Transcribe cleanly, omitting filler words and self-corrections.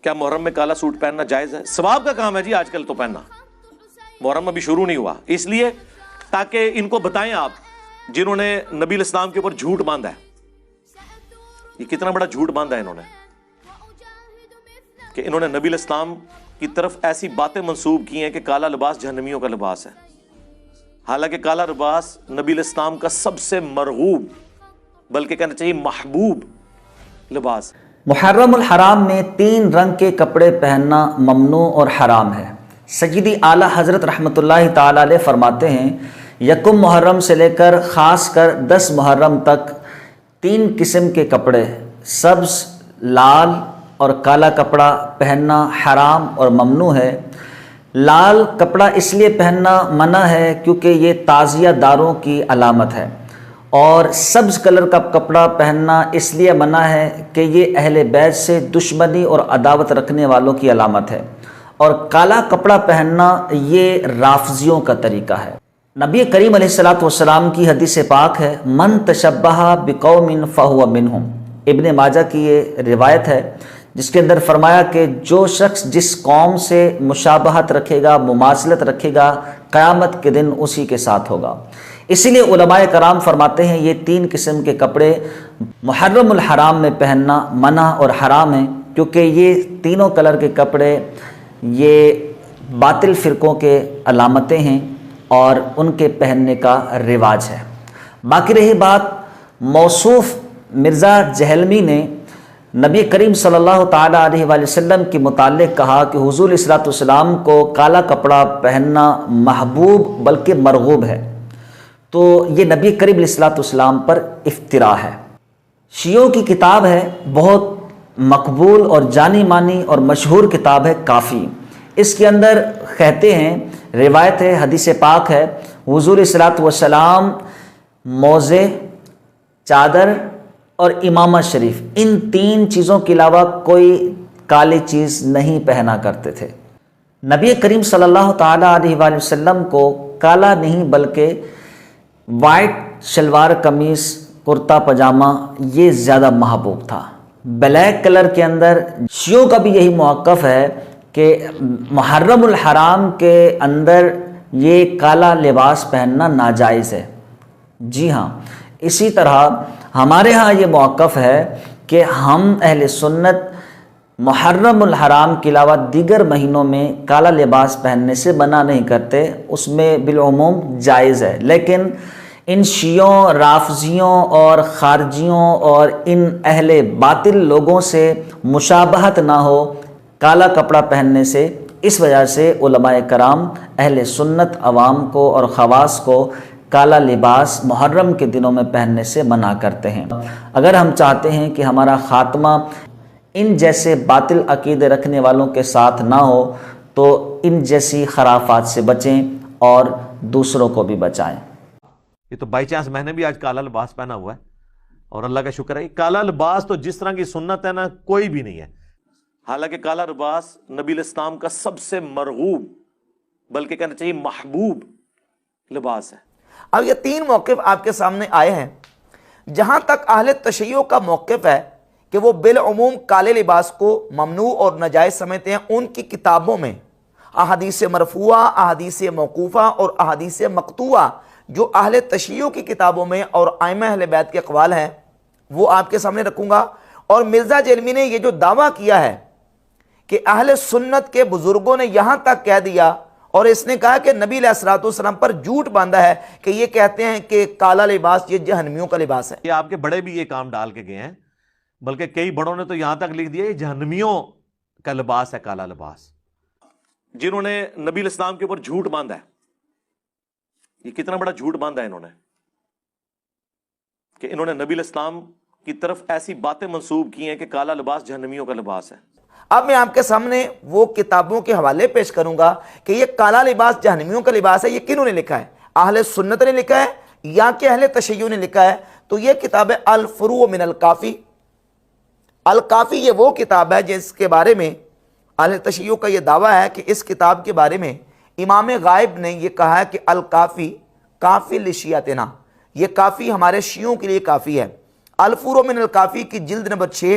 کیا محرم میں کالا سوٹ پہننا جائز ہے؟ ثواب کا کام ہے جی آج کل تو پہننا، محرم ابھی شروع نہیں ہوا، اس لیے تاکہ ان کو بتائیں آپ جنہوں نے نبی الاسلام کے اوپر جھوٹ باندھا ہے، یہ کتنا بڑا جھوٹ باندھا ہے انہوں نے، کہ انہوں نے نبی الاسلام کی طرف ایسی باتیں منسوب کی ہیں کہ کالا لباس جہنمیوں کا لباس ہے، حالانکہ کالا لباس نبی الاسلام کا سب سے مرغوب بلکہ کہنا چاہیے محبوب لباس ہے۔ محرم الحرام میں 3 رنگ کے کپڑے پہننا ممنوع اور حرام ہے۔ سیدی اعلیٰ حضرت رحمۃ اللہ تعالی علیہ فرماتے ہیں، یکم محرم سے لے کر خاص کر 10 محرم تک 3 قسم کے کپڑے سبز، لال اور کالا کپڑا پہننا حرام اور ممنوع ہے۔ لال کپڑا اس لیے پہننا منع ہے کیونکہ یہ تعزیہ داروں کی علامت ہے، اور سبز کلر کا کپڑا پہننا اس لیے منع ہے کہ یہ اہل بیت سے دشمنی اور عداوت رکھنے والوں کی علامت ہے، اور کالا کپڑا پہننا یہ رافضیوں کا طریقہ ہے۔ نبی کریم علیہ الصلوۃ والسلام کی حدیث پاک ہے، من تشبہ بقوم فہو منہم، ابن ماجہ کی یہ روایت ہے جس کے اندر فرمایا کہ جو شخص جس قوم سے مشابہت رکھے گا، مماثلت رکھے گا، قیامت کے دن اسی کے ساتھ ہوگا۔ اسی لیے علماء کرام فرماتے ہیں یہ 3 قسم کے کپڑے محرم الحرام میں پہننا منع اور حرام ہیں، کیونکہ یہ تینوں کلر کے کپڑے یہ باطل فرقوں کے علامتیں ہیں اور ان کے پہننے کا رواج ہے۔ باقی رہی بات، موصوف مرزا جہلمی نے نبی کریم صلی اللہ تعالیٰ علیہ وآلہ وسلم کے متعلق کہا کہ حضور علیہ الصلوۃ والسلام کو کالا کپڑا پہننا محبوب بلکہ مرغوب ہے، تو یہ نبی کریم علیہ الصلوۃ والسلام پر افتراء ہے۔ شیعوں کی کتاب ہے، بہت مقبول اور جانی مانی اور مشہور کتاب ہے کافی۔ اس کے اندر کہتے ہیں، روایت ہے، حدیث پاک ہے، حضور علیہ الصلوۃ والسلام موزے، چادر اور امامہ شریف، ان 3 چیزوں کے علاوہ کوئی کالی چیز نہیں پہنا کرتے تھے۔ نبی کریم صلی اللہ تعالیٰ علیہ وآلہ وسلم کو کالا نہیں بلکہ وائٹ شلوار قمیص، کرتا پاجامہ یہ زیادہ محبوب تھا۔ بلیک کلر کے اندر شیعوں کا بھی یہی موقف ہے کہ محرم الحرام کے اندر یہ کالا لباس پہننا ناجائز ہے۔ جی ہاں، اسی طرح ہمارے ہاں یہ موقف ہے کہ ہم اہل سنت محرم الحرام کے علاوہ دیگر مہینوں میں کالا لباس پہننے سے منع نہیں کرتے، اس میں بالعموم جائز ہے، لیکن ان شیعوں، رافضیوں اور خارجیوں اور ان اہل باطل لوگوں سے مشابہت نہ ہو کالا کپڑا پہننے سے، اس وجہ سے علماء کرام اہل سنت عوام کو اور خواص کو کالا لباس محرم کے دنوں میں پہننے سے منع کرتے ہیں۔ اگر ہم چاہتے ہیں کہ ہمارا خاتمہ ان جیسے باطل عقیدے رکھنے والوں کے ساتھ نہ ہو تو ان جیسی خرافات سے بچیں اور دوسروں کو بھی بچائیں۔ یہ تو بائی چانس میں نے بھی آج کالا لباس پہنا ہوا ہے، اور اللہ کا شکر ہے، کالا لباس تو جس طرح کی سنت ہے نا کوئی بھی نہیں ہے، حالانکہ کالا لباس نبی الاسلام کا سب سے مرغوب بلکہ کہنا چاہیے محبوب لباس ہے۔ اب یہ 3 موقف آپ کے سامنے آئے ہیں۔ جہاں تک اہل تشیع کا موقف ہے کہ وہ بالعموم کالے لباس کو ممنوع اور ناجائز سمجھتے ہیں، ان کی کتابوں میں احادیث مرفوعہ، احادیث موقوفہ اور احادیث مقطوعہ جو اہل تشیع کی کتابوں میں اور ائمہ اہل بیت کے اقوال ہیں وہ آپ کے سامنے رکھوں گا۔ اور مرزا جہلمی نے یہ جو دعویٰ کیا ہے کہ اہل سنت کے بزرگوں نے یہاں تک کہہ دیا، اور اس نے کہا کہ نبی علیہ الصلوۃ والسلام پر جھوٹ باندھا ہے کہ یہ کہتے ہیں کہ کالا لباس یہ جہنمیوں کا لباس ہے۔ یہ آپ کے بڑے بھی یہ کام ڈال کے گئے ہیں، بلکہ کئی بڑوں نے تو یہاں تک لکھ دیا یہ جہنمیوں کا لباس ہے کالا لباس، جنہوں نے نبی الاسلام کے اوپر جھوٹ باندھا ہے۔ یہ کتنا بڑا جھوٹ باندھا ہے انہوں نے، کہ انہوں نے نبی الاسلام کی طرف ایسی باتیں منسوب کی ہیں کہ کالا لباس جہنمیوں کا لباس ہے۔ اب میں آپ کے سامنے وہ کتابوں کے حوالے پیش کروں گا کہ یہ کالا لباس جہنمیوں کا لباس ہے، یہ کنہوں نے لکھا ہے؟ اہل سنت نے لکھا ہے یا کہ اہل تشیع نے لکھا ہے؟ تو یہ کتاب ہے الفروع من الکافی۔ الکافی یہ وہ کتاب ہے جس کے بارے میں اہل تشیع کا یہ دعویٰ ہے کہ اس کتاب کے بارے میں امام غائب نے یہ کہا ہے کہ الکافی کافی لشیعتنا، یہ کافی ہمارے شیعوں کے لیے کافی ہے۔ الفروع من الکافی کی جلد نمبر 6